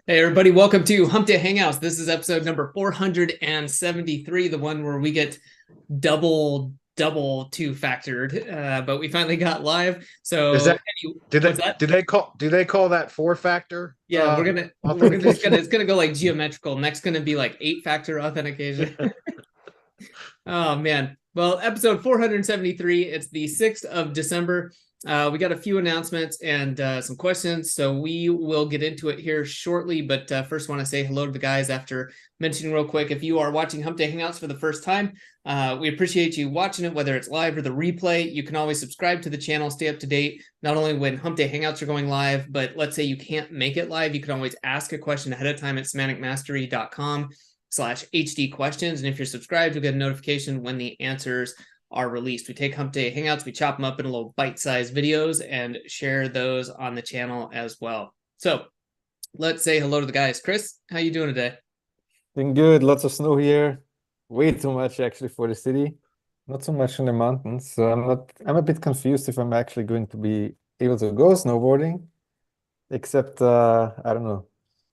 Hey everybody, welcome to Hump Day Hangouts. This is episode number 473, the one where we get double two-factored, but we finally got live. Is So, that do they what's that? do they call that four factor Yeah, we're gonna just gonna authentication? it's gonna go like geometrical. Next, gonna be like eight-factor authentication. Oh man. Well, episode 473. It's the 6th of December. We got a few announcements and some questions, so we will get into it here shortly. But first, want to say hello to the guys after mentioning real quick. If you are watching Hump Day Hangouts for the first time, we appreciate you watching it, whether it's live or the replay. You can always subscribe to the channel, stay up to date, not only when Hump Day Hangouts are going live, but let's say you can't make it live, you can always ask a question ahead of time at semanticmastery.com/HD questions. And if you're subscribed, you'll get a notification when the answers are released. We take Hump Day Hangouts, we chop them up into little bite-sized videos and share those on the channel as well. So let's say hello to the guys. Chris, how you doing today? Doing good. Lots of snow here. Way too much actually for the city. Not so much in the mountains. So I'm a bit confused if I'm actually going to be able to go snowboarding. Except I don't know.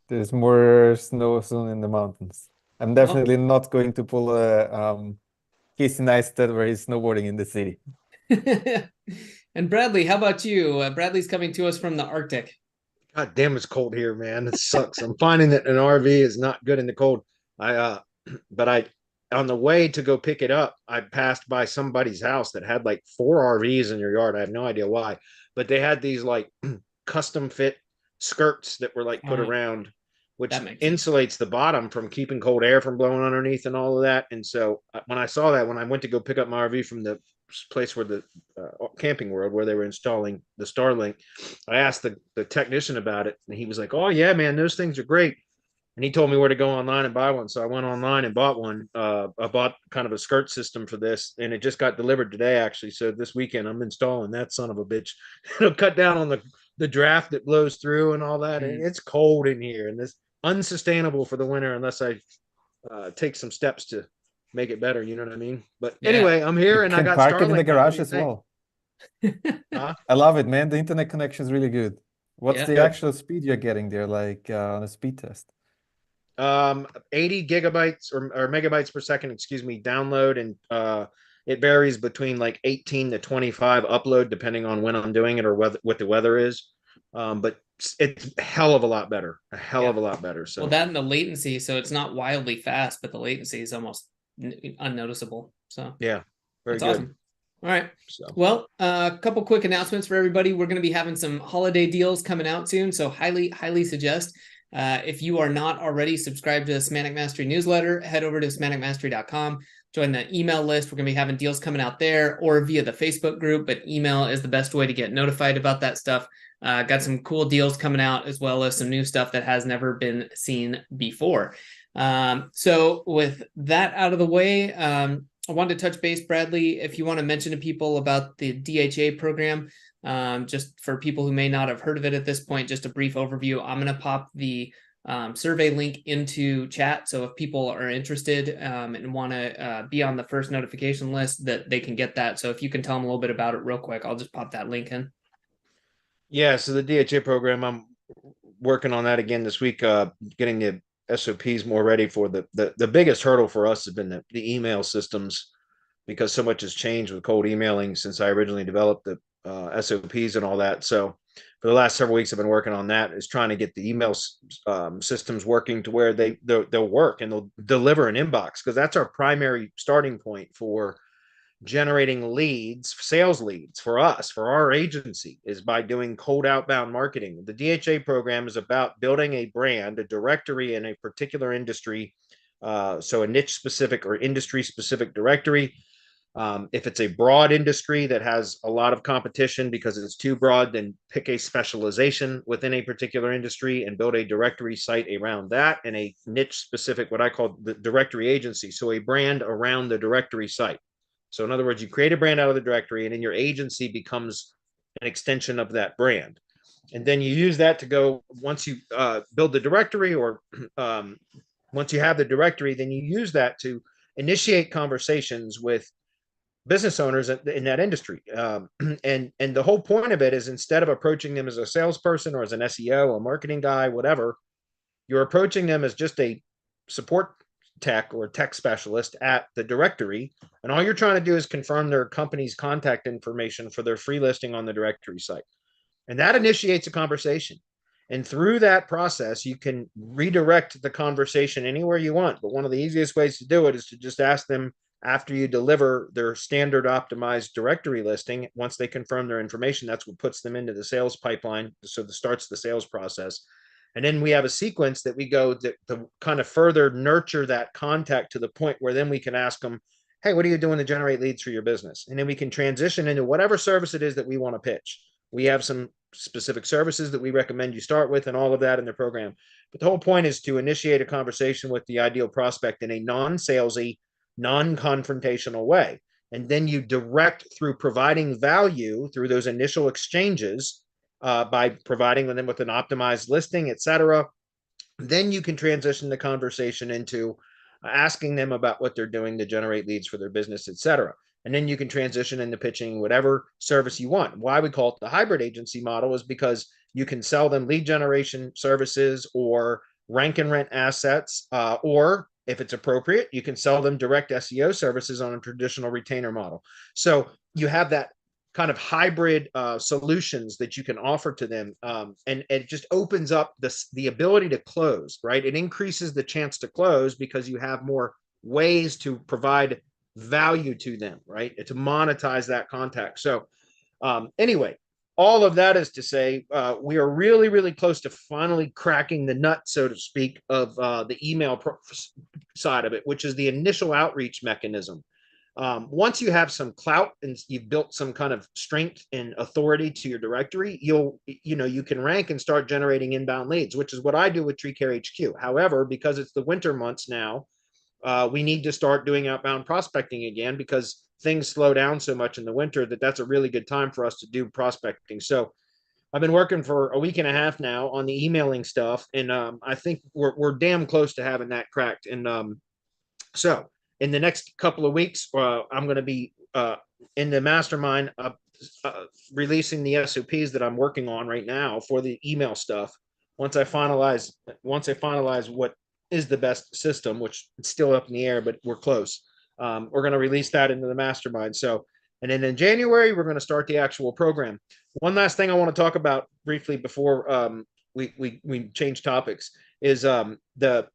There's more snow soon in the mountains. I'm Well, definitely not going to pull a Casey Neistat where he's snowboarding in the city. and Bradley, how about you? Bradley's coming to us from the Arctic. God damn, it's cold here, man. It sucks. I'm finding that an RV is not good in the cold. I but I on the way to go pick it up, I passed by somebody's house that had like four RVs in your yard. I have no idea why, but they had these like custom fit skirts that were like put around, which That makes sense. insulates the bottom from keeping cold air from blowing underneath and all of that. And so when I saw that, when I went to go pick up my RV from the place where the Camping World, where they were installing the Starlink, I asked the technician about it, and he was like, "Oh yeah, man, those things are great." And he told me where to go online and buy one. So I went online and bought one. I bought kind of a skirt system for this, and it just got delivered today, actually. So this weekend I'm installing that son of a bitch. It'll cut down on the draft that blows through and all that. And it's cold in here, and this unsustainable for the winter unless I take some steps to make it better. You know what I mean? But Yeah. anyway, I'm You here and I can got park it in the Starlink now. What do garage you as think? well. Huh? I love it, man. The internet connection is really good. What's Yeah. the Good. actual speed you're getting there, like on a speed test? 80 gigabytes or megabytes per second, excuse me, download, and it varies between like 18 to 25 upload depending on when I'm doing it or what the weather is. But it's a hell of a lot better, a hell Yeah. of a lot better. Well, So that and the latency, so it's not wildly fast, but the latency is almost unnoticeable. So yeah, very that's good. awesome. All right. So Well, a couple quick announcements for everybody. We're going to be having some holiday deals coming out soon, so highly suggest if you are not already subscribed to the Semantic Mastery newsletter, head over to semanticmastery.com, join the email list. We're going to be having deals coming out there or via the Facebook group, but email is the best way to get notified about that stuff. Got some cool deals coming out as well as some new stuff that has never been seen before. So with that out of the way, I wanted to touch base, Bradley, if you want to mention to people about the DHA program, just for people who may not have heard of it at this point, just a brief overview. I'm going to pop the survey link into chat. So if people are interested and want to be on the first notification list, that they can get that. So if you can tell them a little bit about it real quick, I'll just pop that link in. yeah, so the DHA program, I'm working on that again this week, getting the SOPs more ready for the biggest hurdle for us has been the email systems because so much has changed with cold emailing since I originally developed the SOPs and all that. So for the last several weeks, I've been working on that, is trying to get the email systems working to where they'll work and they'll deliver an inbox, because that's our primary starting point for generating leads, sales leads for us, for our agency, is by doing cold outbound marketing. The DHA program is about building a brand, a directory in a particular industry. So a niche specific or industry specific directory. If it's a broad industry that has a lot of competition because it's too broad, then pick a specialization within a particular industry and build a directory site around that, and a niche specific, what I call the directory agency. So a brand around the directory site. So in other words, you create a brand out of the directory, and then your agency becomes an extension of that brand. And then you use that to go, once you build the directory, or once you have the directory, then you use that to initiate conversations with business owners in that industry. And the whole point of it is, instead of approaching them as a salesperson or as an SEO, a marketing guy, whatever, You're approaching them as just a support tech or tech specialist at the directory, and all you're trying to do is confirm their company's contact information for their free listing on the directory site. And that initiates a conversation. And through that process, you can redirect the conversation anywhere you want. But one of the easiest ways to do it is to just ask them after you deliver their standard optimized directory listing. Once they confirm their information, that's what puts them into the sales pipeline. So that starts the sales process. And then we have a sequence that we go to kind of further nurture that contact to the point where then we can ask them, hey, what are you doing to generate leads for your business? And then we can transition into whatever service it is that we want to pitch. We have some specific services that we recommend you start with and all of that in the program. But the whole point is to initiate a conversation with the ideal prospect in a non-salesy, non-confrontational way. And then you direct through providing value through those initial exchanges by providing them with an optimized listing, etc. Then you can transition the conversation into asking them about what they're doing to generate leads for their business, etc. And then you can transition into pitching whatever service you want. Why we call it the hybrid agency model is because you can sell them lead generation services or rank and rent assets, or if it's appropriate, you can sell them direct SEO services on a traditional retainer model. So you have that kind of hybrid solutions that you can offer to them. And it just opens up the ability to close, right? It increases the chance to close because you have more ways to provide value to them, right? To monetize that contact. So anyway, all of that is to say, we are really, really close to finally cracking the nut, so to speak, of the email side of it, which is the initial outreach mechanism. Once you have some clout and you've built some kind of strength and authority to your directory, you can rank and start generating inbound leads, which is what I do with Tree Care HQ. However, because it's the winter months now, we need to start doing outbound prospecting again because things slow down so much in the winter that's a really good time for us to do prospecting. So I've been working for a week and a half now on the emailing stuff, and I think we're damn close to having that cracked. And so in the next couple of weeks, I'm going to be in the mastermind releasing the SOPs that I'm working on right now for the email stuff. Once I finalize what is the best system, which it's still up in the air, but we're close. We're going to release that into the mastermind. So, and then in January, we're going to start the actual program. One last thing I want to talk about briefly before we change topics is the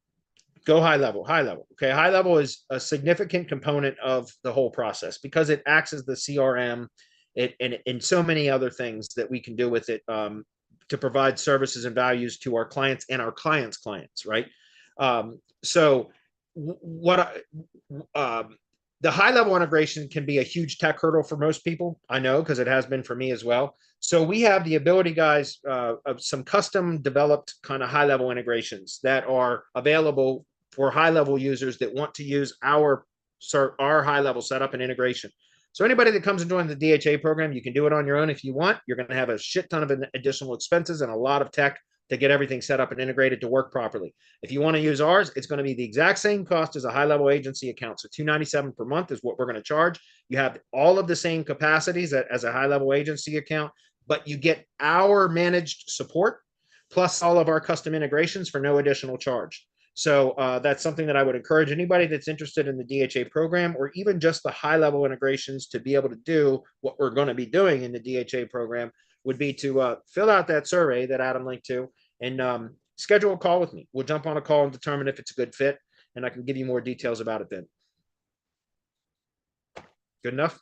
go high level. Okay. High level is a significant component of the whole process because it acts as the CRM and so many other things that we can do with it to provide services and values to our clients and our clients' clients, right? So the high level integration can be a huge tech hurdle for most people. I know, because it has been for me as well. So we have the ability, guys, of some custom developed kind of high level integrations that are available for high level users that want to use our high level setup and integration. So anybody that comes and joins the DHA program, you can do it on your own if you want. You're going to have a shit ton of additional expenses and a lot of tech to get everything set up and integrated to work properly. If you want to use ours, it's going to be the exact same cost as a high-level agency account. So $297 per month is what we're going to charge. You have all of the same capacities as a high-level agency account, but you get our managed support plus all of our custom integrations for no additional charge. So that's something that I would encourage anybody that's interested in the DHA program or even just the high-level integrations to be able to do what we're going to be doing in the DHA program would be to fill out that survey that Adam linked to and schedule a call with me. We'll jump on a call and determine if it's a good fit, and I can give you more details about it then. Good enough?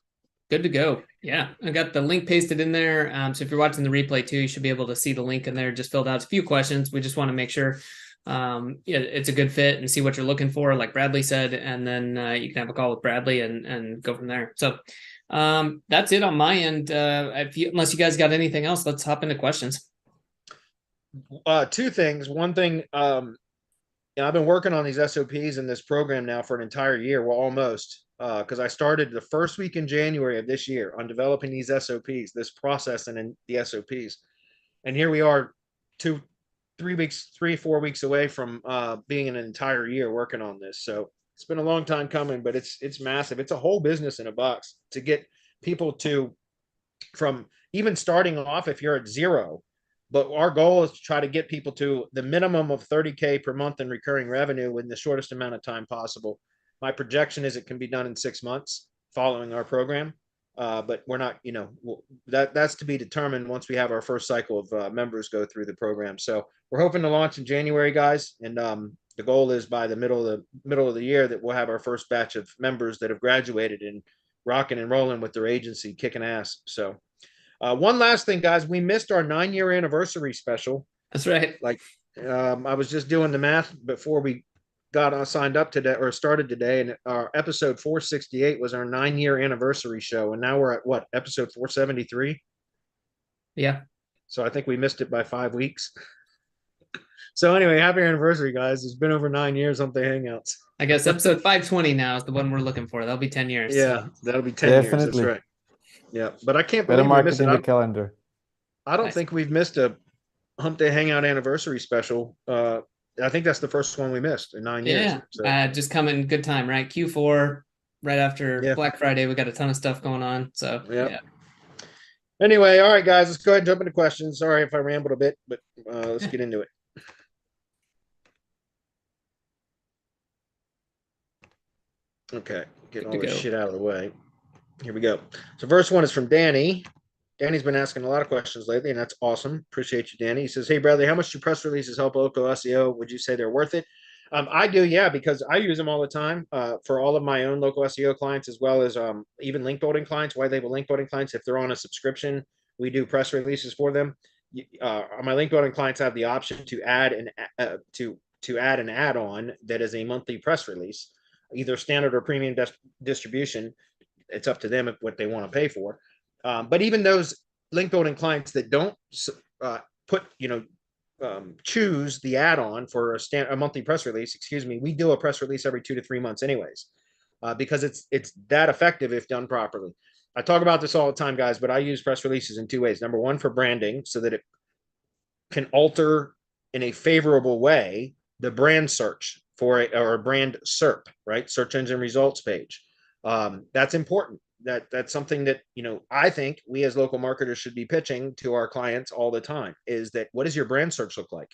Good to go. Yeah, I got the link pasted in there. So if you're watching the replay too, you should be able to see the link in there. Just filled out a few questions. We just want to make sure it's a good fit and see what you're looking for, like Bradley said, and then you can have a call with Bradley and go from there. So that's it on my end. Unless you guys got anything else, let's hop into questions. Two things. One thing, I've been working on these SOPs in this program now for an entire year. Well, almost, because I started the first week in January of this year on developing these SOPs, this process and in the SOPs. And here we are 4 weeks away from being an entire year working on this. So it's been a long time coming, but it's massive. It's a whole business in a box to get people to, from even starting off, if you're at zero, But our goal is to try to get people to the minimum of 30K per month in recurring revenue in the shortest amount of time possible. My projection is it can be done in 6 months following our program. But we're not, that's to be determined once we have our first cycle of members go through the program. So we're hoping to launch in January, guys. And the goal is by the middle of the year that we'll have our first batch of members that have graduated and rocking and rolling with their agency, kicking ass. So one last thing, guys, we missed our 9-year anniversary special. That's right. Like I was just doing the math before we got signed up today or started today, and our episode 468 was our 9-year anniversary show, and now we're at what, episode 473? Yeah. So I think we missed it by 5 weeks. So anyway, happy anniversary, guys. It's been over 9 years on the Hangouts. I guess episode 520 now is the one we're looking for. That'll be 10 years. Yeah, that'll be 10 years. That's right. Yeah, but I can't Better believe we mark missed it it. in the calendar. I don't think we've missed a Hump Day Hangout anniversary special. I think that's the first one we missed in 9 years. Yeah, So. just coming good time, right? Q4, right after Yeah. Black Friday. We got a ton of stuff going on. So yeah. Anyway, all right, guys, let's go ahead and jump into questions. Sorry if I rambled a bit, but let's get into it. Okay, get all this shit out of the way. Here we go. So first one is from Danny. Danny's been asking a lot of questions lately, and that's awesome. Appreciate you, Danny. He says, "Hey, Bradley, how much do press releases help local SEO? Would you say they're worth it?" I do, yeah, because I use them all the time for all of my own local SEO clients, as well as even link building clients, white label link building clients. If they're on a subscription, we do press releases for them. My link building clients have the option to add an add-on that is a monthly press release, either standard or premium distribution. It's up to them what they want to pay for. But even those link building clients that don't choose the add-on for a monthly press release, we do a press release every 2 to 3 months anyways, because it's that effective if done properly. I talk about this all the time, guys, but I use press releases in 2 ways. Number one, for branding, so that it can alter in a favorable way the brand search for or brand SERP, right? Search engine results page. That's important. That's something that, I think we as local marketers should be pitching to our clients all the time, is that what does your brand search look like?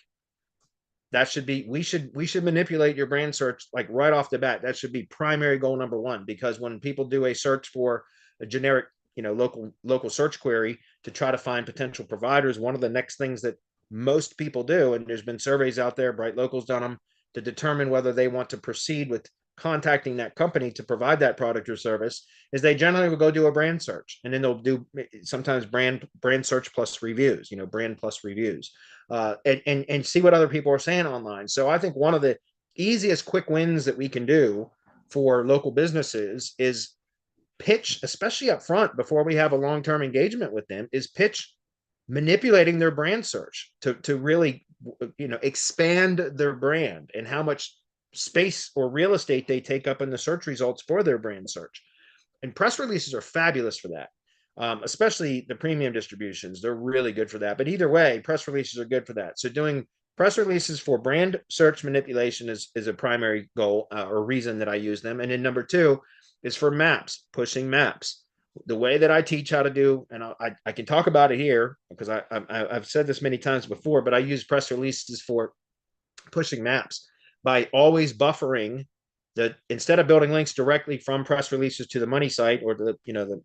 That should be, we should manipulate your brand search like right off the bat. That should be primary goal number one, because when people do a search for a generic, local search query to try to find potential providers, one of the next things that most people do, and there's been surveys out there, Bright Local's done them, to determine whether they want to proceed with contacting that company to provide that product or service, is they generally will go do a brand search, and then they'll do sometimes brand search plus reviews, brand plus reviews, and see what other people are saying online. So I think one of the easiest quick wins that we can do for local businesses is pitch, especially up front before we have a long-term engagement with them, is pitch manipulating their brand search to really expand their brand and how much space or real estate they take up in the search results for their brand search. And press releases are fabulous for that, especially the premium distributions. They're really good for that. But either way, press releases are good for that. So doing press releases for brand search manipulation is a primary goal or reason that I use them. And then number two is for maps, pushing maps. The way that I teach how to do, and I can talk about it here because I've said this many times before, but I use press releases for pushing maps by always buffering instead of building links directly from press releases to the money site or the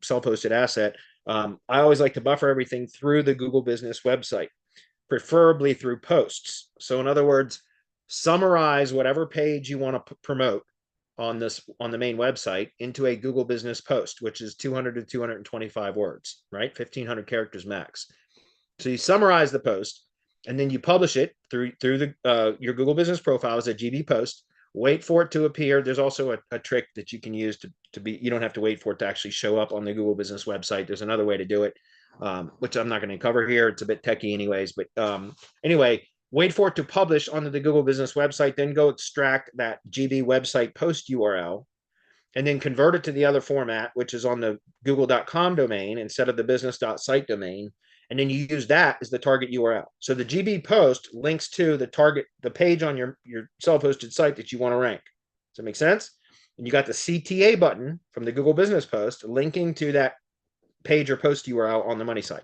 self-hosted asset. I always like to buffer everything through the Google Business website, preferably through posts. So in other words, summarize whatever page you want to promote on the main website into a Google Business post, which is 200 to 225 words, right? 1,500 characters max. So you summarize the post, and then you publish it through your Google Business profile as a GB post. Wait for it to appear. There's also a trick that you can use to be. You don't have to wait for it to actually show up on the Google Business website. There's another way to do it, which I'm not going to cover here. It's a bit techy, anyways. But anyway, wait for it to publish onto the Google Business website. Then go extract that GB website post URL, and then convert it to the other format, which is on the google.com domain instead of the business.site domain. And then you use that as the target URL. So the GB post links to the page on your self-hosted site that you want to rank. Does that make sense? And you got the CTA button from the Google Business post linking to that page or post URL on the money site.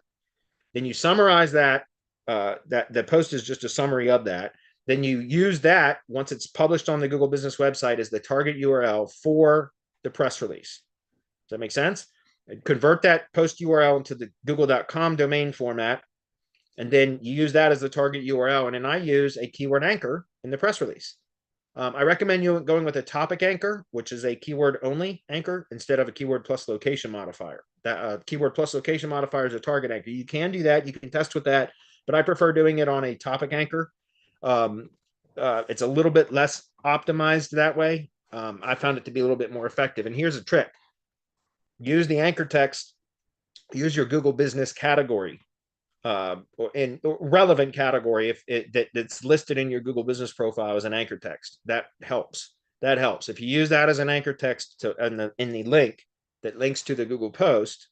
Then you summarize that that the post is just a summary of that. Then you use that once it's published on the Google Business website as the target URL for the press release. Does that make sense? And convert that post URL into the google.com domain format, and then you use that as the target URL. And then I use a keyword anchor in the press release. I recommend you going with a topic anchor, which is a keyword only anchor instead of a keyword plus location modifier. That keyword plus location modifier is a target anchor. You can do that. You can test with that, but I prefer doing it on a topic anchor. It's a little bit less optimized that way. I found it to be a little bit more effective. And here's a trick. Use the anchor text, use your Google Business category, in relevant category that's listed in your Google Business profile as an anchor text. That helps. That helps. If you use that as an anchor text in the link that links to the Google post,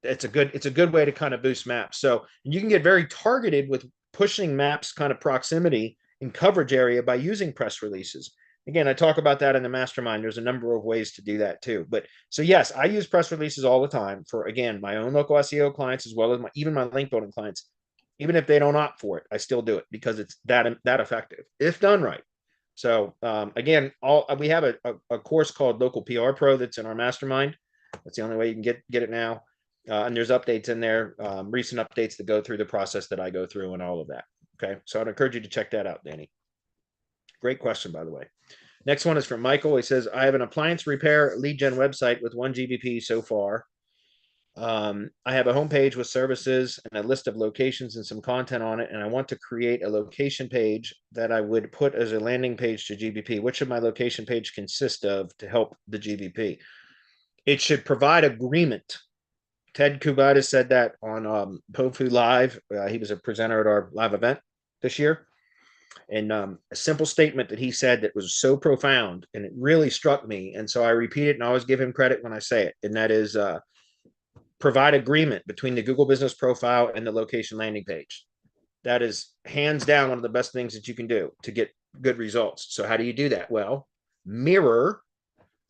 it's a good way to kind of boost maps. So you can get very targeted with pushing maps kind of proximity and coverage area by using press releases. Again, I talk about that in the mastermind. There's a number of ways to do that too. But so yes, I use press releases all the time for, again, my own local SEO clients, as well as even my link building clients. Even if they don't opt for it, I still do it because it's that effective if done right. So again, we have a course called Local PR Pro that's in our mastermind. That's the only way you can get it now. And there's updates in there, recent updates that go through the process that I go through and all of that. Okay, so I'd encourage you to check that out, Danny. Great question, by the way. Next one is from Michael. He says, I have an appliance repair lead gen website with 1 GBP so far. I have a homepage with services and a list of locations and some content on it, and I want to create a location page that I would put as a landing page to GBP. What should my location page consist of to help the GBP? It should provide agreement. Ted Kubitis said that on POFU Live. He was a presenter at our live event this year. And a simple statement that he said that was so profound, and it really struck me. And so I repeat it and I always give him credit when I say it. And that is provide agreement between the Google Business profile and the location landing page. That is hands down one of the best things that you can do to get good results. So how do you do that? Well, mirror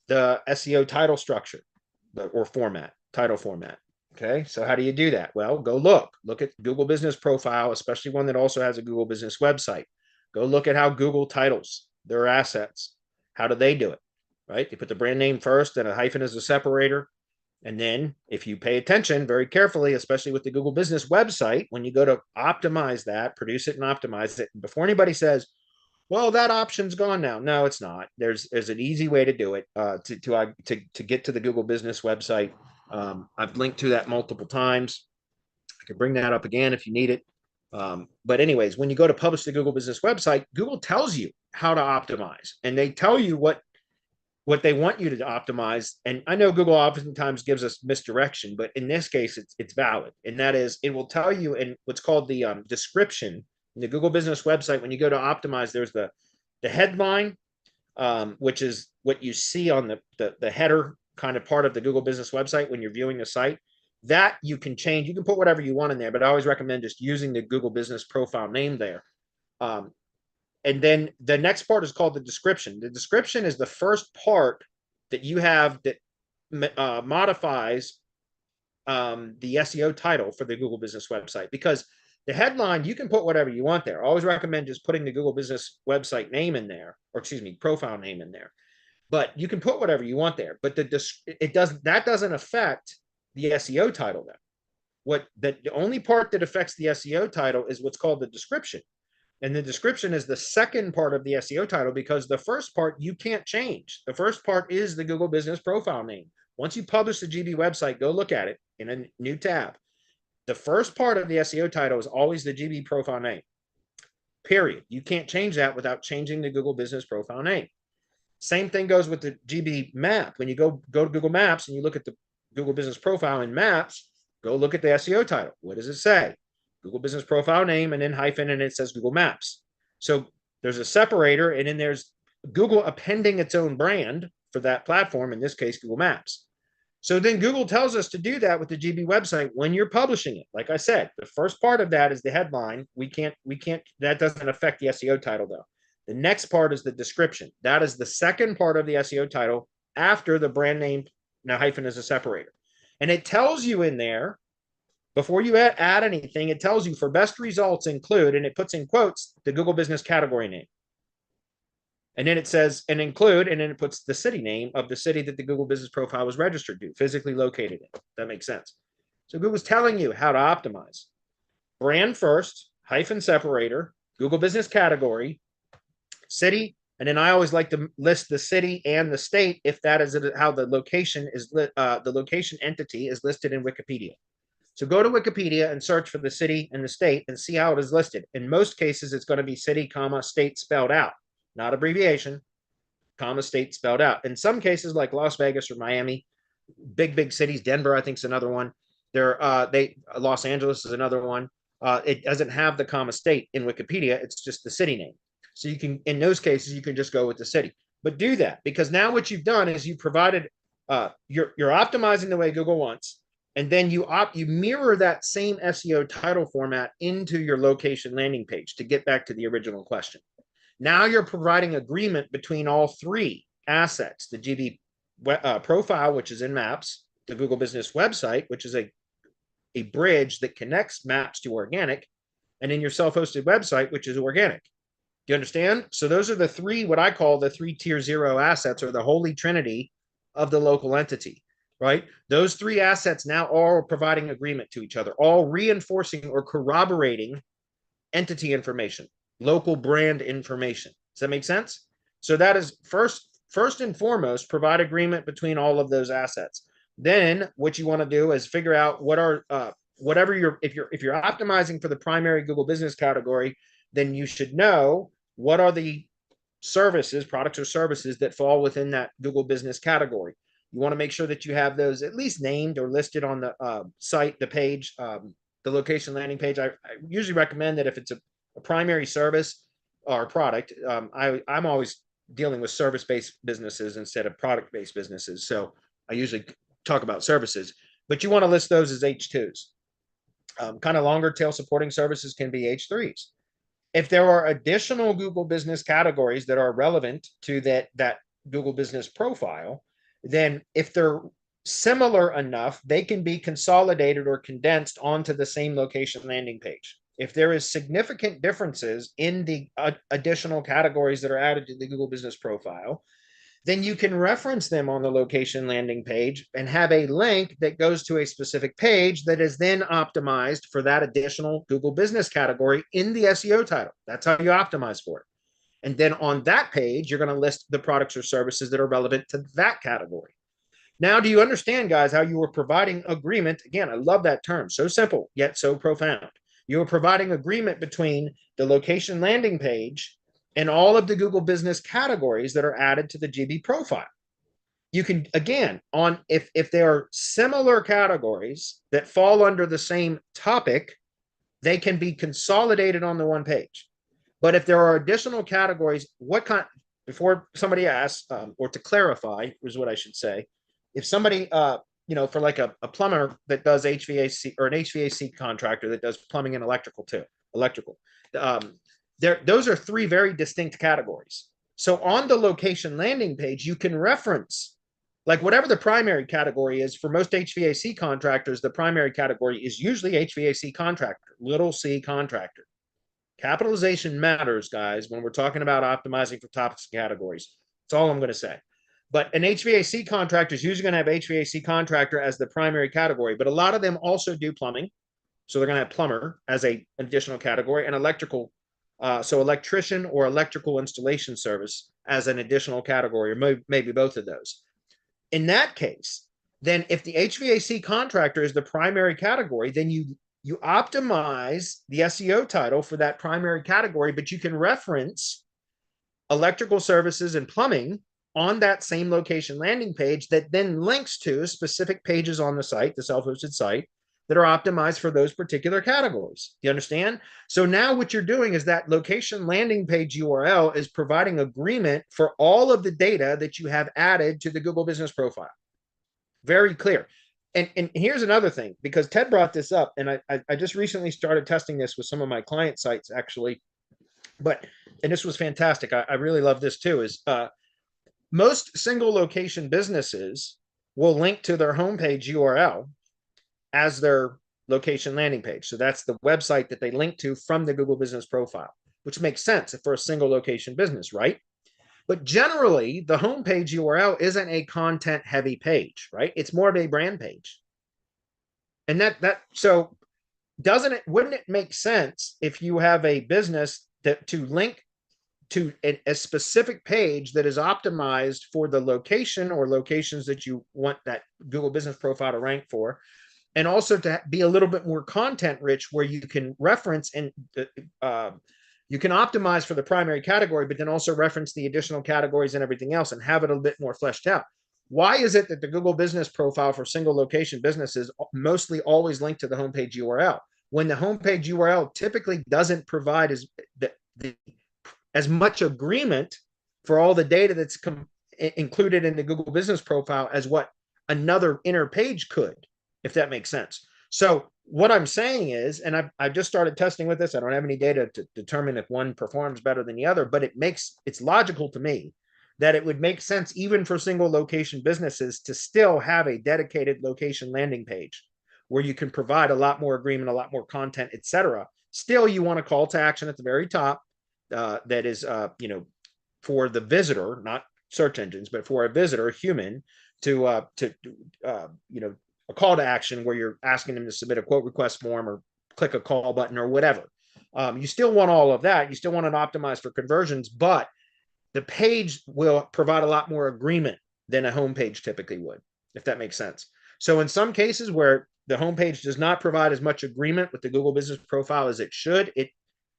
the SEO title structure or format, title format. Okay, so how do you do that? Well, go look at Google Business profile, especially one that also has a Google Business website. Go look at how Google titles their assets. How do they do it? Right? They put the brand name first and a hyphen as a separator. And then if you pay attention very carefully, especially with the Google Business website, when you go to optimize that, produce it and optimize it, before anybody says, well, that option's gone now. No, it's not. There's an easy way to do it to get to the Google Business website. I've linked to that multiple times. I can bring that up again if you need it. But anyways, when you go to publish the Google Business website, Google tells you how to optimize, and they tell you what they want you to optimize. And I know Google oftentimes gives us misdirection, but in this case, it's valid. And that is, it will tell you in what's called the description in the Google Business website. When you go to optimize, there's the headline, which is what you see on the header kind of part of the Google Business website when you're viewing the site. That you can change. You can put whatever you want in there, but I always recommend just using the Google Business profile name there. And then the next part is called the description. The description is the first part that you have that modifies the SEO title for the Google Business website, because the headline, you can put whatever you want there. I always recommend just putting the Google Business website name in there, or excuse me, profile name in there. But you can put whatever you want there. But that doesn't affect the SEO title then. The only part that affects the SEO title is what's called the description. And the description is the second part of the SEO title, because the first part you can't change. The first part is the Google Business profile name. Once you publish the GB website, go look at it in a new tab. The first part of the SEO title is always the GB profile name, period. You can't change that without changing the Google Business profile name. Same thing goes with the GB map. When you go to Google Maps and you look at the Google Business profile in Maps, go look at the SEO title. What does it say? Google Business profile name, and then hyphen, and it says Google Maps. So there's a separator, and then there's Google appending its own brand for that platform, in this case, Google Maps. So then Google tells us to do that with the GB website when you're publishing it. Like I said, the first part of that is the headline. We can't, that doesn't affect the SEO title though. The next part is the description. That is the second part of the SEO title after the brand name, now hyphen is a separator. And it tells you in there Before you add anything, it tells you for best results include, and it puts in quotes, the Google business category name. And then it says, and include, and then it puts the city name of the city that the Google business profile was registered to, physically located in. That makes sense. So Google's telling you how to optimize. Brand first, hyphen separator, Google business category, city, and then I always like to list the city and the state if that is how the location is, the location entity is listed in Wikipedia. So go to Wikipedia and search for the city and the state and see how it is listed. In most cases, it's going to be city, comma, state spelled out, not abbreviation, comma, state spelled out. In some cases, like Las Vegas or Miami, big cities, Denver, I think is another one. Los Angeles is another one. It doesn't have the comma state in Wikipedia. It's just the city name. So you can, in those cases, you can just go with the city. But do that, because now what you've done is you provided, you're optimizing the way Google wants, and then you mirror that same SEO title format into your location landing page to get back to the original question. Now you're providing agreement between all three assets: the GB profile, which is in Maps, the Google Business website, which is a bridge that connects Maps to organic, and then your self-hosted website, which is organic. Do you understand? So those are the three, what I call the 3 tier 0 assets, or the holy trinity of the local entity, right? Those three assets now are providing agreement to each other, all reinforcing or corroborating entity information, local brand information. Does that make sense? So that is first and foremost, provide agreement between all of those assets. Then what you want to do is figure out what are whatever if you're optimizing for the primary Google business category, then you should know what are the services, products or services that fall within that Google business category. You want to make sure that you have those at least named or listed on the site, the page, the location landing page. I usually recommend that if it's a primary service or product, I'm always dealing with service-based businesses instead of product-based businesses. So I usually talk about services, but you want to list those as H2s. Kind of longer tail supporting services can be H3s. If there are additional Google business categories that are relevant to that Google business profile, then if they're similar enough, they can be consolidated or condensed onto the same location landing page. If there is significant differences in the additional categories that are added to the Google business profile, then you can reference them on the location landing page and have a link that goes to a specific page that is then optimized for that additional Google business category in the SEO title. That's how you optimize for it. And then on that page, you're going to list the products or services that are relevant to that category. Now, do you understand, guys, how you were providing agreement? Again, I love that term. So simple, yet so profound. You are providing agreement between the location landing page and all of the Google business categories that are added to the GB profile. You can, again, if there are similar categories that fall under the same topic, they can be consolidated on the one page. But if there are additional categories, before somebody asks, or to clarify is what I should say, if somebody, for like a plumber that does HVAC, or an HVAC contractor that does plumbing and electrical too, those are three very distinct categories. So on the location landing page, you can reference, like, whatever the primary category is. For most HVAC contractors, the primary category is usually HVAC contractor, little c contractor. Capitalization matters, guys, when we're talking about optimizing for topics and categories. That's all I'm going to say. But an HVAC contractor is usually going to have HVAC contractor as the primary category, but a lot of them also do plumbing. So they're going to have plumber as an additional category, and electrical. So electrician or electrical installation service as an additional category, or maybe both of those. In that case, then if the HVAC contractor is the primary category, then you optimize the SEO title for that primary category, but you can reference electrical services and plumbing on that same location landing page that then links to specific pages on the site, the self-hosted site, that are optimized for those particular categories. Do you understand? So now what you're doing is that location landing page URL is providing agreement for all of the data that you have added to the Google business profile. Very clear. And here's another thing, because Ted brought this up, and I just recently started testing this with some of my client sites, actually. And this was fantastic. I really love this too, is most single location businesses will link to their homepage URL as their location landing page. So that's the website that they link to from the Google Business Profile, which makes sense for a single location business, right? But generally, the homepage URL isn't a content heavy page, right? It's more of a brand page. And so wouldn't it make sense if you have a business that to link to a specific page that is optimized for the location or locations that you want that Google Business Profile to rank for, and also to be a little bit more content rich where you can reference and you can optimize for the primary category, but then also reference the additional categories and everything else and have it a bit more fleshed out. Why is it that the Google Business Profile for single location businesses mostly always link to the homepage URL when the homepage URL typically doesn't provide as much agreement for all the data that's included in the Google Business Profile as what another inner page could, if that makes sense? So what I'm saying is, and I've just started testing with this. I don't have any data to determine if one performs better than the other, but it's logical to me that it would make sense even for single location businesses to still have a dedicated location landing page where you can provide a lot more agreement, a lot more content, etc. Still, you want a call to action at the very top that is, for the visitor, not search engines, but for a visitor, a human, to a call to action where you're asking them to submit a quote request form or click a call button or whatever. You still want all of that. You still want it optimized for conversions, but the page will provide a lot more agreement than a homepage typically would, if that makes sense. So in some cases where the homepage does not provide as much agreement with the Google Business Profile as it should,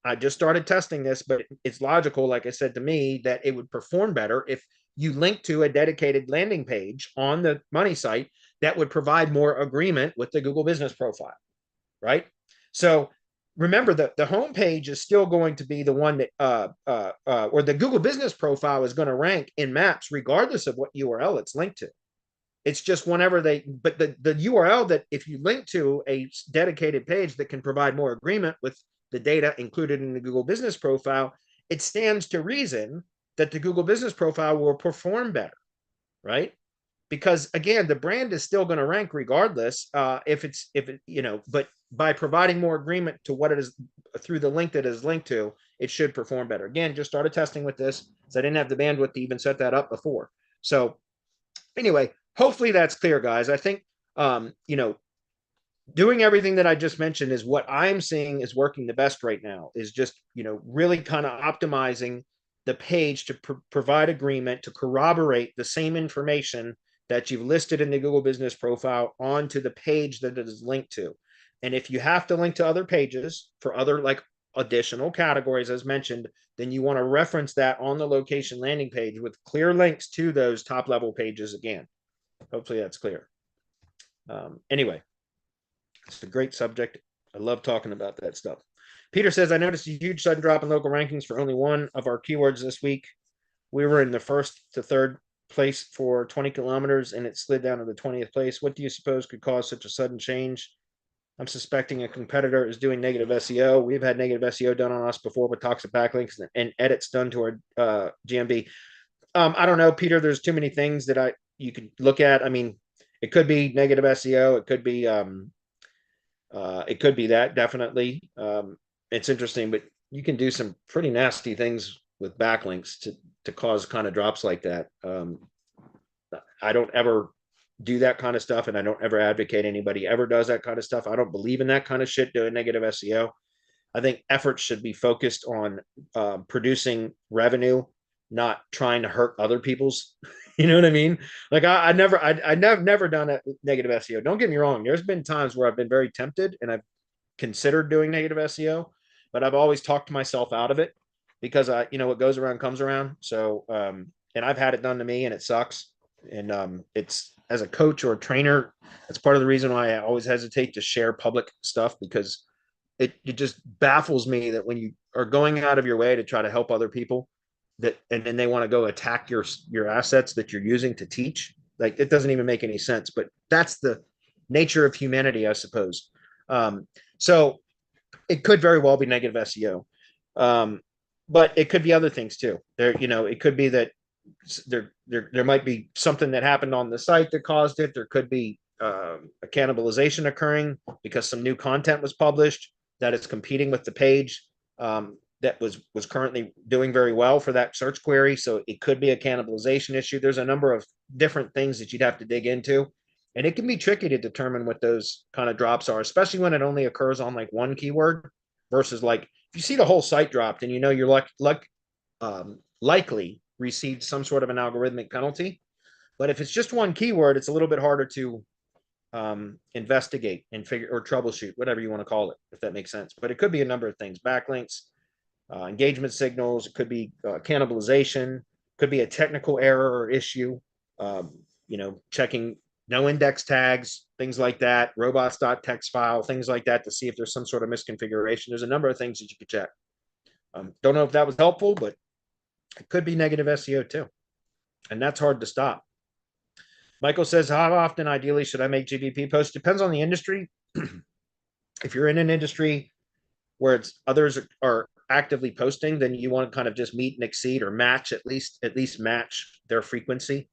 I just started testing this, but it's logical, like I said, to me, that it would perform better if you link to a dedicated landing page on the money site that would provide more agreement with the Google Business Profile, right? So remember that the homepage is still going to be the one that, or the Google Business Profile is going to rank in maps regardless of what URL it's linked to. It's just whenever but the URL that if you link to a dedicated page that can provide more agreement with the data included in the Google Business Profile, it stands to reason that the Google Business Profile will perform better, right? Because again, the brand is still going to rank regardless but by providing more agreement to what it is through the link that is linked to, it should perform better. Again, just started testing with this, so I didn't have the bandwidth to even set that up before. So anyway, hopefully that's clear, guys. I think, doing everything that I just mentioned is what I'm seeing is working the best right now, is just, really kind of optimizing the page to provide agreement, to corroborate the same information that you've listed in the Google Business Profile onto the page that it is linked to. And if you have to link to other pages for other like additional categories, as mentioned, then you want to reference that on the location landing page with clear links to those top level pages again. Hopefully that's clear. Anyway, it's a great subject. I love talking about that stuff. Peter says, I noticed a huge sudden drop in local rankings for only one of our keywords this week. We were in the first to third place for 20 kilometers and it slid down to the 20th place. What do you suppose could cause such a sudden change? I'm suspecting a competitor is doing negative SEO. We've had negative SEO done on us before with toxic backlinks and edits done to our GMB. I don't know, Peter. There's too many things that you could look at. I mean, it could be negative SEO. It could be that, definitely. It's interesting, but you can do some pretty nasty things with backlinks to cause kind of drops like that. I don't ever do that kind of stuff, and I don't ever advocate anybody ever does that kind of stuff. I don't believe in that kind of shit, doing negative SEO. I think efforts should be focused on producing revenue, not trying to hurt other people's. You know what I mean? Like I've never done a negative SEO. Don't get me wrong. There's been times where I've been very tempted and I've considered doing negative SEO, but I've always talked myself out of it because what goes around comes around. So, and I've had it done to me and it sucks. And it's, as a coach or a trainer, that's part of the reason why I always hesitate to share public stuff, because it just baffles me that when you are going out of your way to try to help other people, and then they want to go attack your assets that you're using to teach, like it doesn't even make any sense. But that's the nature of humanity, I suppose. So it could very well be negative SEO, but it could be other things too. It could be that there might be something that happened on the site that caused it. There could be a cannibalization occurring because some new content was published that is competing with the page that was currently doing very well for that search query. So it could be a cannibalization issue. There's a number of different things that you'd have to dig into. And it can be tricky to determine what those kind of drops are, especially when it only occurs on like one keyword versus like if you see the whole site dropped and you know you're likely received some sort of an algorithmic penalty. But if it's just one keyword, it's a little bit harder to investigate and figure or troubleshoot, whatever you want to call it, if that makes sense. But it could be a number of things: backlinks, engagement signals. It could be cannibalization. Could be a technical error or issue. Checking no index tags, things like that. Robots.txt file, things like that, to see if there's some sort of misconfiguration. There's a number of things that you could check. Don't know if that was helpful, but it could be negative SEO too, and that's hard to stop. Michael says, how often ideally should I make GBP posts? Depends on the industry. If you're in an industry where others are actively posting, then you want to kind of just meet and exceed or match, at least match their frequency.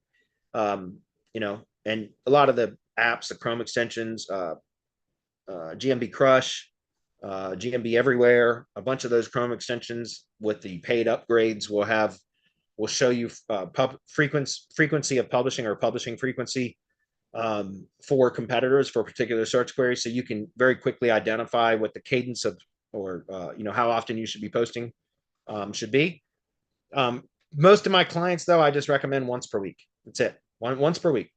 And a lot of the apps, the Chrome extensions, GMB Crush, GMB Everywhere, a bunch of those Chrome extensions with the paid upgrades will show you frequency of publishing or publishing frequency for competitors for particular search queries. So you can very quickly identify what the cadence of, or how often you should be posting should be. Most of my clients, though, I just recommend once per week. That's it. Once per week.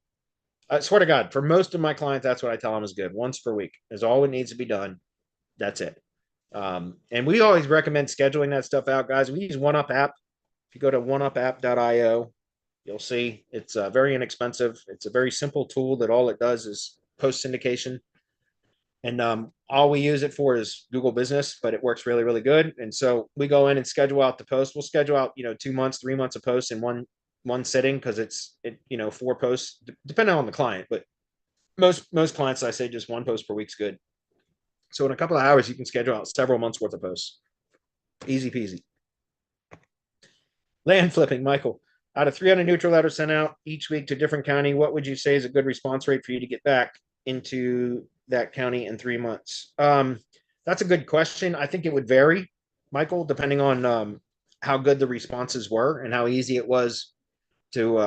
I swear to God, for most of my clients, that's what I tell them is good. Once per week is all it needs to be done. That's it. And we always recommend scheduling that stuff out, guys. We use OneUp app. If you go to oneupapp.io, you'll see it's very inexpensive. It's a very simple tool that all it does is post syndication. And all we use it for is Google Business, but it works really, really good. And so we go in and schedule out the post. We'll schedule out, 2 months, 3 months of posts in one sitting, because it's 4 posts, depending on the client. But most clients, I say just 1 post per week's good. So in a couple of hours, you can schedule out several months worth of posts. Easy peasy. Land flipping, Michael. Out of 300 neutral letters sent out each week to a different county, what would you say is a good response rate for you to get back into that county in 3 months? That's a good question. I think it would vary, Michael, depending on how good the responses were and how easy it was to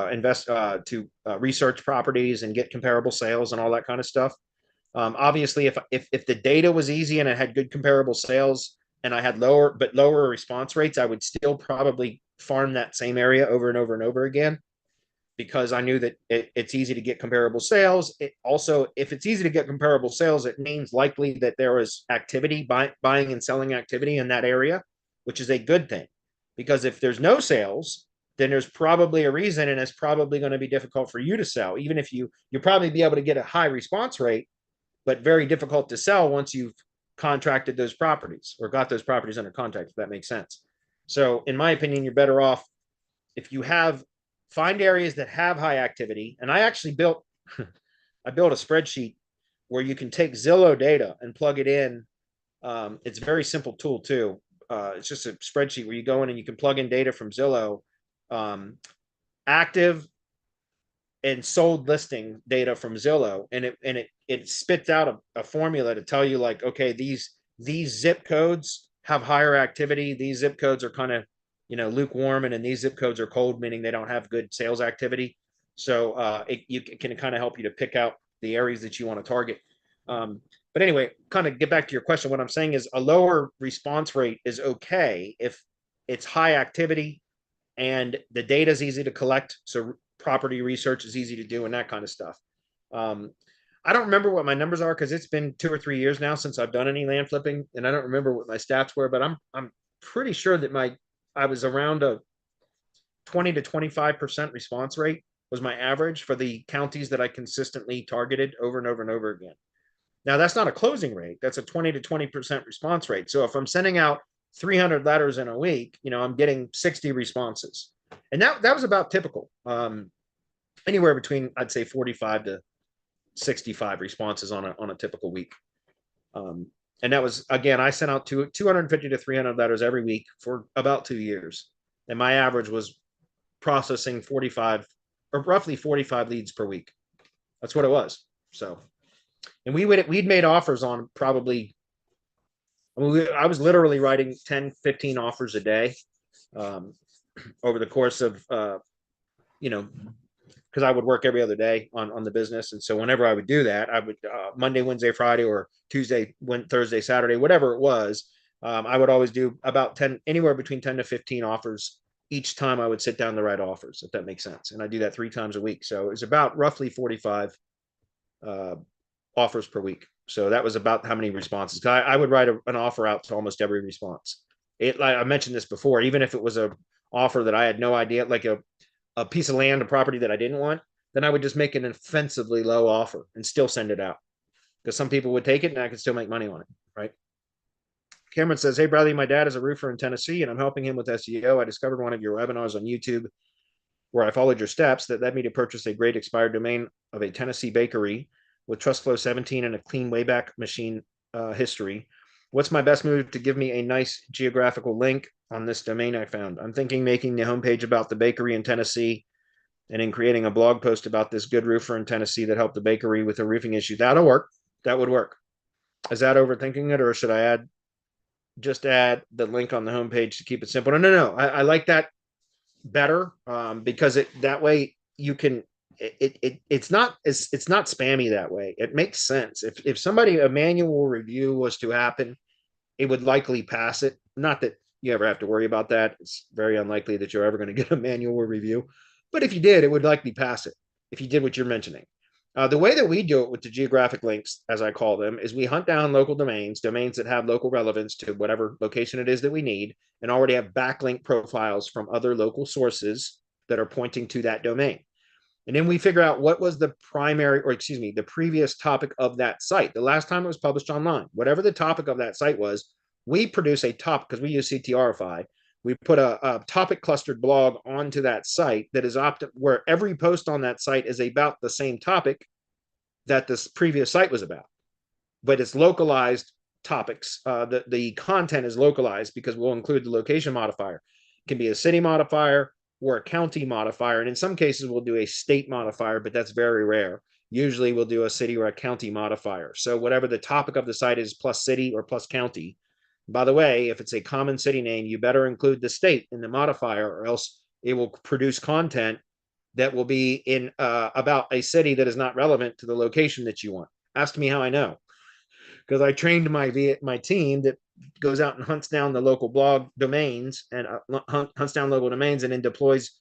research properties and get comparable sales and all that kind of stuff. Obviously, if the data was easy and it had good comparable sales and I had lower response rates, I would still probably farm that same area over and over and over again, because I knew that it's easy to get comparable sales. It also, if it's easy to get comparable sales, it means likely that there is activity, buying and selling activity in that area, which is a good thing. Because if there's no sales, then there's probably a reason, and it's probably going to be difficult for you to sell. Even if you'll probably be able to get a high response rate, but very difficult to sell once you've contracted those properties or got those properties under contract, if that makes sense. So in my opinion, you're better off if you find areas that have high activity. And I actually built a spreadsheet where you can take Zillow data and plug it in. It's a very simple tool too. It's just a spreadsheet where you go in and you can plug in data from Zillow, active and sold listing data from Zillow, and it spits out a formula to tell you, like, okay, these zip codes have higher activity. These zip codes are kind of, lukewarm, and then these zip codes are cold, meaning they don't have good sales activity. So it can kind of help you to pick out the areas that you want to target. But anyway, kind of get back to your question. What I'm saying is a lower response rate is okay if it's high activity and the data is easy to collect. So property research is easy to do and that kind of stuff. I don't remember what my numbers are, because it's been 2 or 3 years now since I've done any land flipping, and I don't remember what my stats were, but I'm pretty sure that I was around a 20 to 25% response rate was my average for the counties that I consistently targeted over and over and over again. Now, that's not a closing rate. That's a 20 to 20% response rate. So if I'm sending out 300 letters in a week, I'm getting 60 responses. And that was about typical. Anywhere between, I'd say, 45 to 65 responses on a typical week. And that was, again, I sent out 250 to 300 letters every week for about 2 years. And my average was processing 45 or roughly 45 leads per week. That's what it was. So, and we'd made offers on probably, I was literally writing 10, 15 offers a day over the course of, because I would work every other day on the business. And so whenever I would do that, I would Monday, Wednesday, Friday, or Tuesday, Thursday, Saturday, whatever it was, I would always do about 10, anywhere between 10 to 15 offers each time I would sit down to write offers, if that makes sense. And I do that 3 times a week. So it's about roughly 45 offers per week. So that was about how many responses. I would write an offer out to almost every response. Like I mentioned this before, even if it was a offer that I had no idea, like a piece of land, a property that I didn't want, then I would just make an offensively low offer and still send it out, because some people would take it and I could still make money on it, right? Cameron says, hey, Bradley, my dad is a roofer in Tennessee and I'm helping him with SEO. I discovered one of your webinars on YouTube where I followed your steps that led me to purchase a great expired domain of a Tennessee bakery with TrustFlow 17 and a clean WayBack Machine history. What's my best move to give me a nice geographical link on this domain I found? I'm thinking making the homepage about the bakery in Tennessee and in creating a blog post about this good roofer in Tennessee that helped the bakery with a roofing issue. That'll work. That would work. Is that overthinking it, or should I just add the link on the homepage to keep it simple? No. I like that better because that way you can. It's not spammy that way. It makes sense. If a manual review was to happen, it would likely pass it. Not that you ever have to worry about that. It's very unlikely that you're ever going to get a manual review. But if you did, it would likely pass it if you did what you're mentioning. The way that we do it with the geographic links, as I call them, is we hunt down local domains that have local relevance to whatever location it is that we need, and already have backlink profiles from other local sources that are pointing to that domain. And then we figure out what was the the previous topic of that site. The last time it was published online, whatever the topic of that site was, we produce a topic, because we use CTRify. We put a topic clustered blog onto that site that is where every post on that site is about the same topic that this previous site was about, but it's localized topics. The content is localized because we'll include the location modifier. It can be a city modifier or a county modifier. And in some cases, we'll do a state modifier, but that's very rare. Usually we'll do a city or a county modifier. So whatever the topic of the site is, plus city or plus county. By the way, if it's a common city name, you better include the state in the modifier, or else it will produce content that will be in about a city that is not relevant to the location that you want. Ask me how I know, because I trained my team that goes out and hunts down the local blog domains and hunts down local domains and then deploys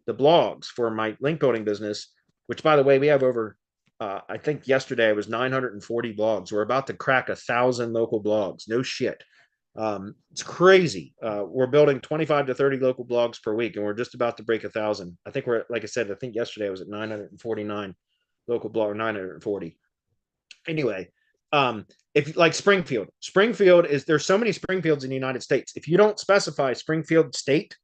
the blogs for my link building business, which, by the way, we have over, I think yesterday it was 940 blogs. We're about to crack 1,000 local blogs. No shit. It's crazy. We're building 25 to 30 local blogs per week, and we're just about to break 1,000. I think we're, like I said, I think yesterday I was at 949 local blog, 940. Anyway, if like Springfield is, there's so many Springfields in the United States. If you don't specify Springfield state,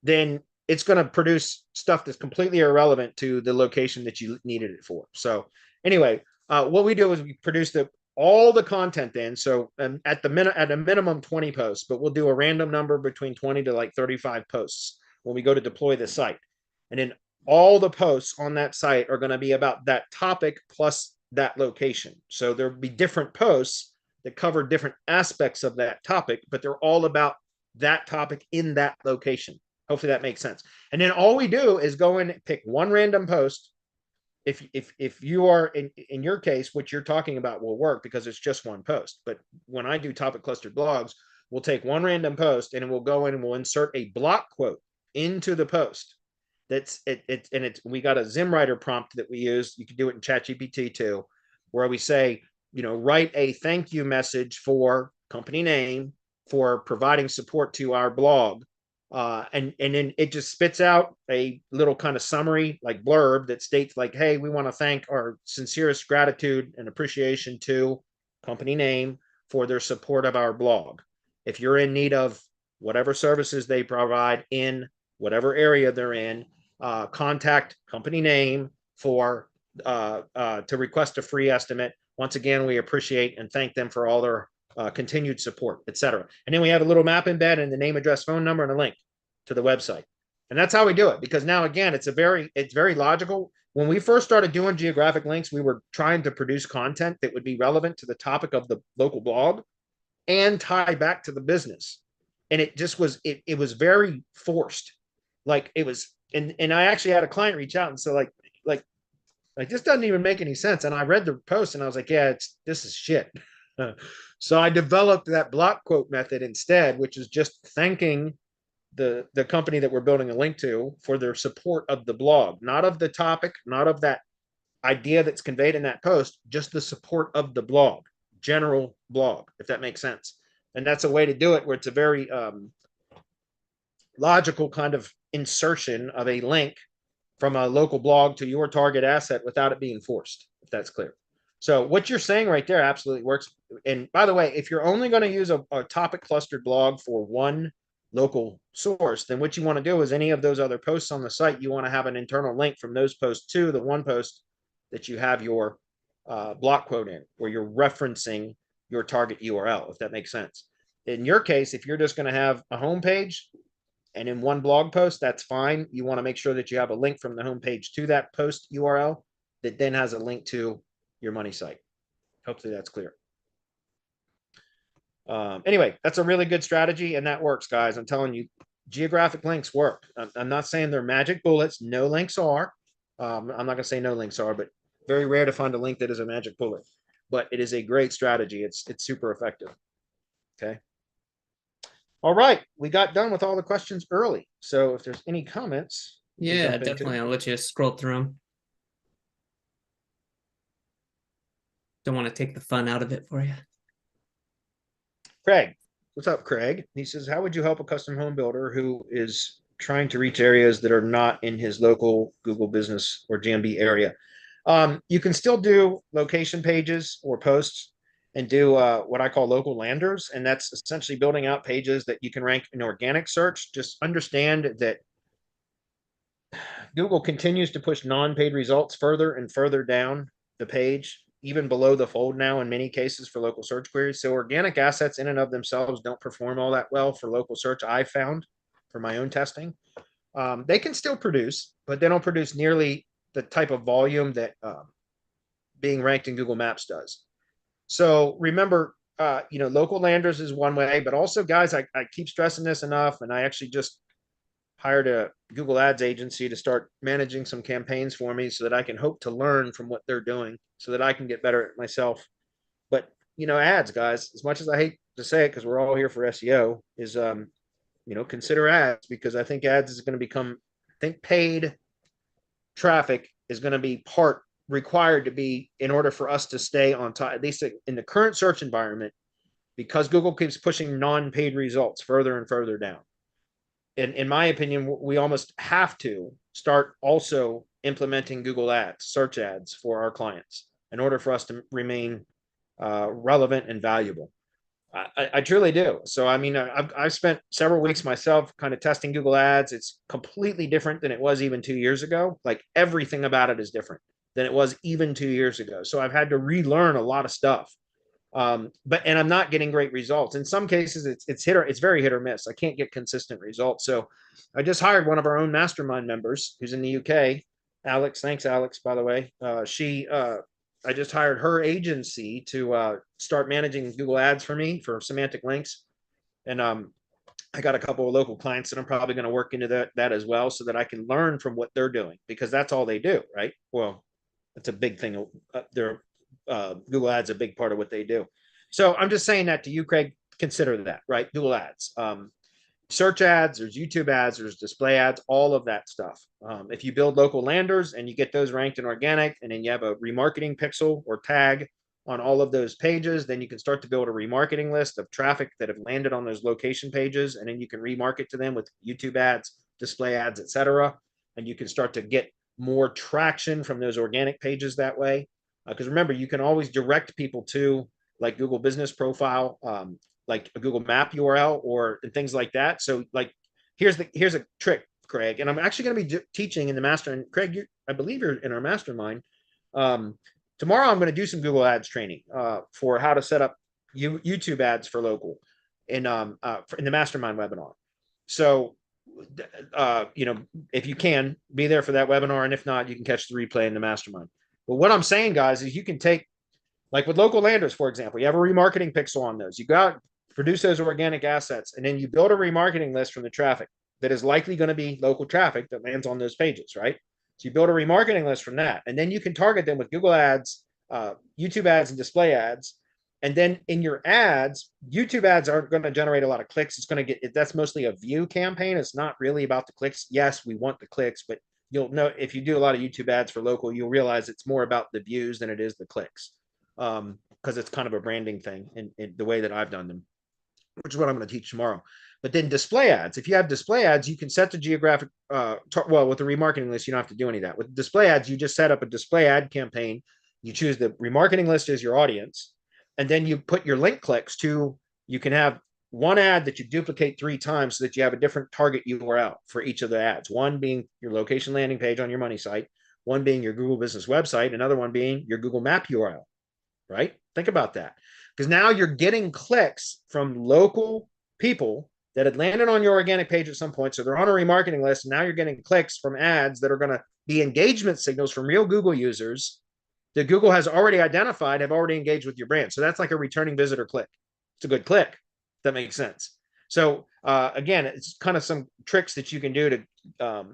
then it's going to produce stuff that's completely irrelevant to the location that you needed it for. So anyway, what we do is we produce all the content in. So at a minimum 20 posts, but we'll do a random number between 20 to like 35 posts when we go to deploy the site. And then all the posts on that site are going to be about that topic plus that location. So there'll be different posts that cover different aspects of that topic, but they're all about that topic in that location. Hopefully that makes sense. And then all we do is go in and pick one random post. If you are in your case, what you're talking about will work because it's just one post. But when I do topic clustered blogs, we'll take one random post and we'll go in and we'll insert a block quote into the post. We got a ZimWriter prompt that we use. You can do it in ChatGPT too, where we say, write a thank you message for company name for providing support to our blog. And then it just spits out a little kind of summary, like blurb that states like, hey, we want to thank our sincerest gratitude and appreciation to company name for their support of our blog. If you're in need of whatever services they provide in whatever area they're in, contact company name to request a free estimate. Once again, we appreciate and thank them for all their continued support, etc. And then we have a little map embed and the name, address, phone number, and a link to the website. And that's how we do it, because now, again, it's very logical. When we first started doing geographic links, we were trying to produce content that would be relevant to the topic of the local blog and tie back to the business. And it just was, it was very forced. Like it was, and I actually had a client reach out and say like, this doesn't even make any sense. And I read the post and I was like, yeah, this is shit. So I developed that block quote method instead, which is just thanking the company that we're building a link to for their support of the blog, not of the topic, not of that idea that's conveyed in that post, just the support of the blog, general blog, if that makes sense. And that's a way to do it where it's a very logical kind of insertion of a link from a local blog to your target asset without it being forced, if that's clear. So what you're saying right there absolutely works. And by the way, if you're only going to use a topic clustered blog for one local source, then what you want to do is any of those other posts on the site, you want to have an internal link from those posts to the one post that you have your block quote in, where you're referencing your target URL, if that makes sense. In your case, if you're just going to have a homepage and in one blog post, that's fine. You want to make sure that you have a link from the homepage to that post URL that then has a link to your money site. Hopefully that's clear. Anyway, that's a really good strategy, and that works, guys. I'm telling you, geographic links work. I'm not saying they're magic bullets. No links are. I'm not going to say no links are, but very rare to find a link that is a magic bullet. But it is a great strategy. It's super effective. Okay. All right, we got done with all the questions early. So if there's any comments, yeah, definitely. I'll let you scroll through them. Don't want to take the fun out of it for you. Craig, what's up, Craig? He says, how would you help a custom home builder who is trying to reach areas that are not in his local Google business or GMB area? You can still do location pages or posts and do what I call local landers. And that's essentially building out pages that you can rank in organic search. Just understand that Google continues to push non-paid results further and further down the page, even below the fold now in many cases for local search queries. So organic assets in and of themselves don't perform all that well for local search, I've found for my own testing. They can still produce, but they don't produce nearly the type of volume that being ranked in Google Maps does. So remember, local landers is one way, but also, guys, I keep stressing this enough, and I actually just hired a Google Ads agency to start managing some campaigns for me so that I can hope to learn from what they're doing so that I can get better at myself. But, ads, guys, as much as I hate to say it, because we're all here for SEO, is, consider ads, because I think ads is going to become, paid traffic is going to be required to be in order for us to stay on top, at least in the current search environment, because Google keeps pushing non-paid results further and further down. In my opinion, we almost have to start also implementing Google Ads, search ads for our clients in order for us to remain relevant and valuable. I truly do. So, I mean, I've spent several weeks myself kind of testing Google Ads. It's completely different than it was even 2 years ago. Like everything about it is different than it was even 2 years ago. So I've had to relearn a lot of stuff. And I'm not getting great results. In some cases, it's very hit or miss. I can't get consistent results. So I just hired one of our own mastermind members who's in the UK, Alex. Thanks, Alex, by the way. I just hired her agency to start managing Google Ads for me for semantic links. And I got a couple of local clients that I'm probably going to work into that as well, so that I can learn from what they're doing, because that's all they do, right? Well, that's a big thing. Google Ads is a big part of what they do. So I'm just saying that to you, Craig. Consider that, right? Google Ads. Search ads, there's YouTube ads, there's display ads, all of that stuff. If you build local landers and you get those ranked in organic, and then you have a remarketing pixel or tag on all of those pages, then you can start to build a remarketing list of traffic that have landed on those location pages, and then you can remarket to them with YouTube ads, display ads, etc. And you can start to get more traction from those organic pages that way. Because remember, you can always direct people to like Google Business Profile, like a Google Map URL or things like that. So like, here's a trick, Craig, and I'm actually going to be teaching in the master. And Craig, I believe you're in our mastermind. Tomorrow, I'm going to do some Google Ads training for how to set up YouTube ads for local in the mastermind webinar. So you know, if you can be there for that webinar, and if not, you can catch the replay in the mastermind. But what I'm saying, guys, is you can take, like with local landers, for example, you have a remarketing pixel on those. You go out, produce those organic assets, and then you build a remarketing list from the traffic that is likely going to be local traffic that lands on those pages, right? So you build a remarketing list from that, and then you can target them with Google ads, YouTube ads, and display ads. And then in your ads, YouTube ads aren't going to generate a lot of clicks. It's going to get, that's mostly a view campaign. It's not really about the clicks. Yes, we want the clicks, but you'll know if you do a lot of YouTube ads for local, you'll realize it's more about the views than it is the clicks. Because it's kind of a branding thing in the way that I've done them, which is what I'm going to teach tomorrow. But then display ads, if you have display ads, you can set the geographic, well, with the remarketing list, you don't have to do any of that. With display ads, you just set up a display ad campaign. You choose the remarketing list as your audience, and then you put your link clicks to, you can have one ad that you duplicate 3 times so that you have a different target URL for each of the ads. One being your location landing page on your money site, one being your Google business website, another one being your Google map URL, right? Think about that. Because now you're getting clicks from local people that had landed on your organic page at some point. So they're on a remarketing list. And now you're getting clicks from ads that are going to be engagement signals from real Google users that Google has already identified, have already engaged with your brand. So that's like a returning visitor click. It's a good click. If that makes sense. So again, it's kind of some tricks that you can do to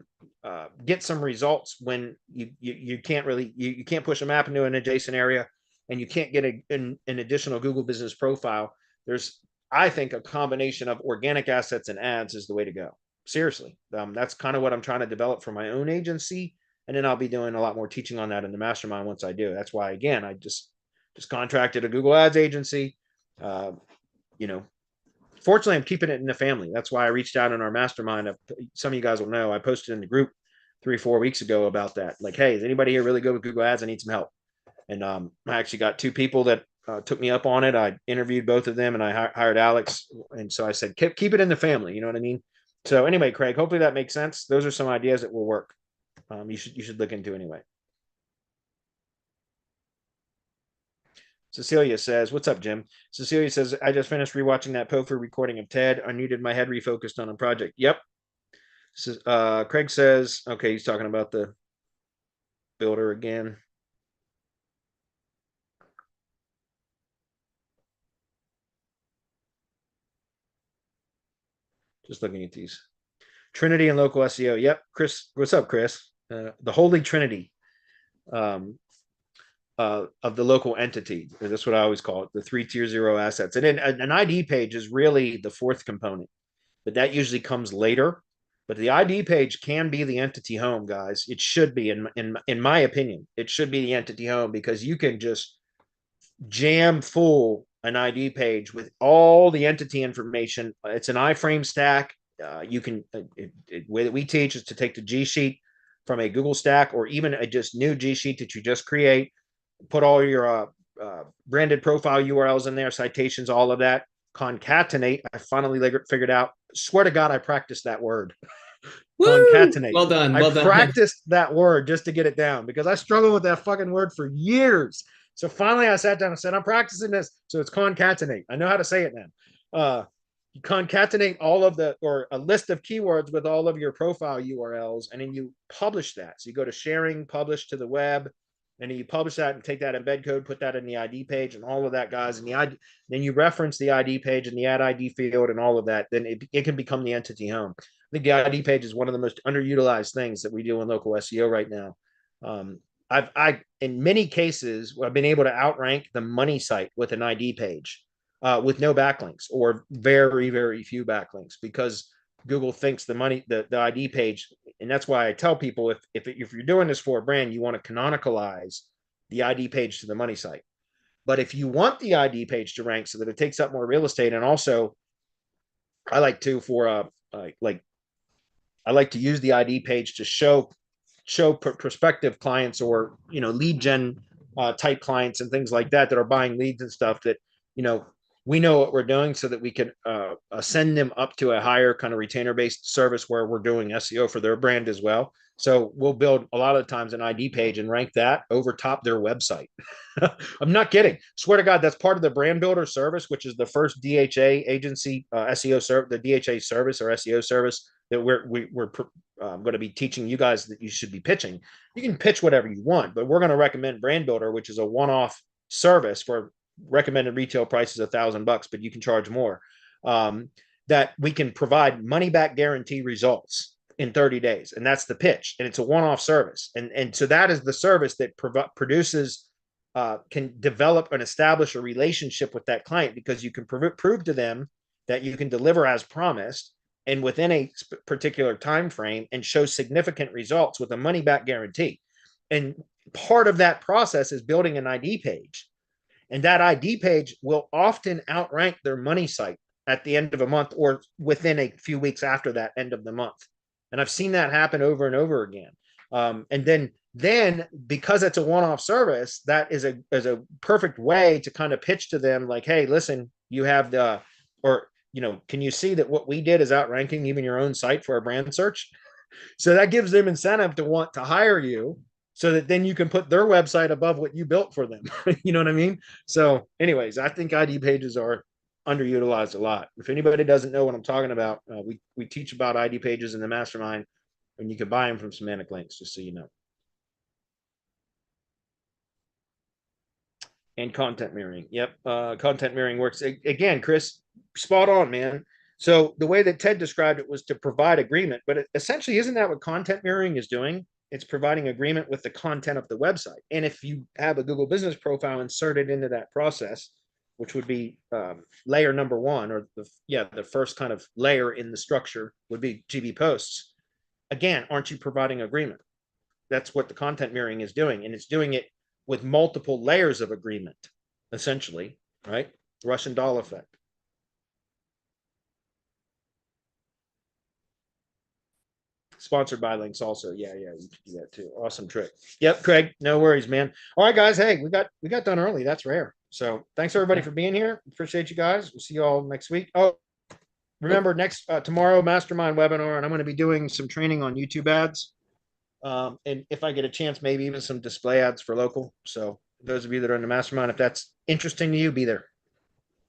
get some results when you can't really, you can't push a map into an adjacent area, and you can't get an additional Google business profile. There's, I think, a combination of organic assets and ads is the way to go. Seriously. That's kind of what I'm trying to develop for my own agency. And then I'll be doing a lot more teaching on that in the mastermind once I do. That's why, again, I just contracted a Google ads agency. You know, fortunately, I'm keeping it in the family. That's why I reached out in our mastermind. Some of you guys will know, I posted in the group 3 or 4 weeks ago about that. Like, hey, is anybody here really good with Google ads? I need some help. And I actually got 2 people that took me up on it. I interviewed both of them, and I hired Alex. And so I said, keep it in the family. You know what I mean? So anyway, Craig, hopefully that makes sense. Those are some ideas that will work. You should look into anyway. Cecilia says, what's up, Jim? Cecilia says, I just finished rewatching that POFA recording of Ted. I needed my head refocused on a project. Yep. Craig says, okay, he's talking about the builder again. Just looking at these. Trinity and local SEO. Yep. Chris, what's up, Chris? The Holy Trinity of the local entity. That's what I always call it, the 3 tier 0 assets. And then an ID page is really the 4th component, but that usually comes later. But the ID page can be the entity home, guys. It should be, in my opinion, it should be the entity home, because you can just jam full an ID page with all the entity information. It's an iframe stack. You can, the way that we teach is to take the G sheet from a Google stack, or even a just new G sheet that you just create, put all your branded profile URLs in there, citations, all of that, concatenate. I finally figured out, swear to God, I practiced that word. Concatenate. Well done. Well done. I practiced that word just to get it down, because I struggled with that fucking word for years. So finally I sat down and said, I'm practicing this. So it's concatenate. I know how to say it now. You concatenate all of or a list of keywords with all of your profile URLs, and then you publish that. So you go to sharing, publish to the web, and then you publish that and take that embed code, put that in the ID page and all of that, guys. And then you reference the ID page and the add ID field and all of that. Then it can become the entity home. I think the ID page is one of the most underutilized things that we do in local SEO right now. I've in many cases, I've been able to outrank the money site with an ID page with no backlinks, or very, very few backlinks, because Google thinks the ID page, and that's why I tell people, if you're doing this for a brand, you want to canonicalize the ID page to the money site. But if you want the ID page to rank so that it takes up more real estate, and also I like to I like to use the ID page to show prospective clients, or lead gen type clients and things like that are buying leads and stuff, that we know what we're doing so that we can send them up to a higher kind of retainer based service where we're doing SEO for their brand as well. So we'll build a lot of times an ID page and rank that over top their website. I'm not kidding. Swear to God, that's part of the brand builder service, which is the first DHA agency SEO service, the DHA service or SEO service that we're going to be teaching you guys that you should be pitching. You can pitch whatever you want, but we're going to recommend Brand Builder, which is a one-off service for recommended retail price is $1,000, but you can charge more. That we can provide money back guarantee results in 30 days, and that's the pitch. And it's a one-off service, and so that is the service that produces. Can develop and establish a relationship with that client because you can prove to them that you can deliver as promised and within a particular time frame and show significant results with a money back guarantee. And part of that process is building an ID page. And that ID page will often outrank their money site at the end of a month or within a few weeks after that end of the month. And I've seen that happen over and over again. And then because it's a one-off service, that is a perfect way to kind of pitch to them like, hey, listen, you have can you see that what we did is outranking even your own site for a brand search? So that gives them incentive to want to hire you so that then you can put their website above what you built for them. You know what I mean? So anyways, I think ID pages are underutilized a lot. If anybody doesn't know what I'm talking about, we teach about ID pages in the mastermind, and you can buy them from Semantic Links, just so you know. And content mirroring. Yep. Content mirroring works. Again, Chris, spot on, man. So the way that Ted described it was to provide agreement, but essentially, isn't that what content mirroring is doing? It's providing agreement with the content of the website. And if you have a Google Business Profile inserted into that process, which would be layer number one, or the first kind of layer in the structure would be GB posts. Again, aren't you providing agreement? That's what the content mirroring is doing. And it's doing it with multiple layers of agreement, essentially, right? Russian doll effect. Sponsored by links also. Yeah, you can do that too. Awesome trick. Yep, Craig, no worries, man. All right, guys. Hey, we got done early. That's rare. So thanks everybody for being here. Appreciate you guys. We'll see you all next week. Oh, remember tomorrow, mastermind webinar, and I'm going to be doing some training on YouTube ads. And if I get a chance, maybe even some display ads for local. So those of you that are in the mastermind, if that's interesting to you, be there.